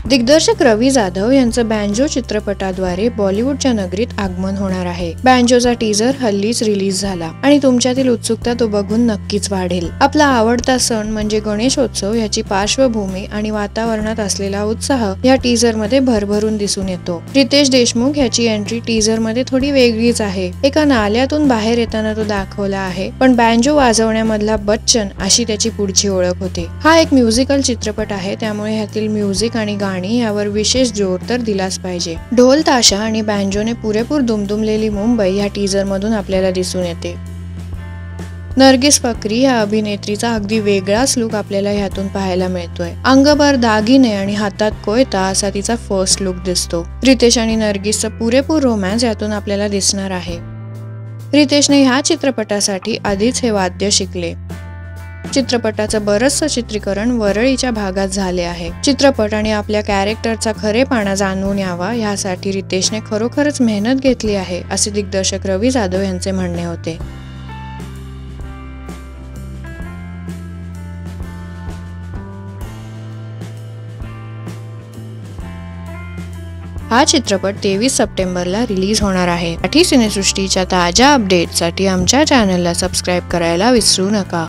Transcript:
दिग्दर्शक रवी जाधव यांचं बँजो चित्रपटाद्वारे बॉलिवूडच्या नगरीत आगमन होणार आहे। बँजोचा टीजर हल्लीच रिलीज झाला आणि तुमच्यातील उत्सुकता तो बघून नक्कीच वाढेल। आपला आवडता सण म्हणजे गणेशोत्सव याची पार्श्वभूमी आणि वातावरणात असलेला उत्साह या टीजर मध्ये भरभरून दिसून येतो। रितेश देशमुख याची एंट्री टीजर मध्ये थोडी वेगळीच आहे। एका नाल्यातून बाहेर येताना तो दाखवला आहे, पण बँजो वाजवण्यामधला बच्चन अशी त्याची पुढची ओळख होते। हा एक म्युझिकल चित्रपट आहे, त्यामुळे ह्यातील म्युझिक आणि गाणी यावर विशेष जोर तर दिलाच पाहिजे। ढोल ताशा आणि बँजोने पुरेपूर दुमदुमलेली मुंबई या टीजर मधून आपल्याला दिसून येते। नर्गिस फकरी या अभिनेत्रीचा अगदी वेगळाच लुक आपल्याला ह्यातून पाहायला मिळतोय। अंगभर दागिने आणि हातात कोयता असा तिचा फर्स्ट लुक दिसतो। रितेश आणि नर्गिसचा पुरेपूर रोमॅन्स यातून आपल्याला दिसणार आहे। रितेशने ह्या चित्रपटासाठी आधीच हे वाद्य शिकले। चित्रपटाचं बरंचसं चित्रीकरण वरळीच्या भागात झाले आहे। चित्रपट आणि आपल्या कॅरेक्टरचा खरेपणा जाणवून यावा यासाठी रितेशने खरोखरच मेहनत घेतली आहे, असे दिग्दर्शक रवी जाधव यांचे म्हणणे होते। हा चित्रपट 23 सप्टेंबरला रिलीज होणार आहे। मराठी सिनेसृष्टीच्या ताज्या अपडेटसाठी आमच्या चॅनलला सबस्क्राईब करायला विसरू नका।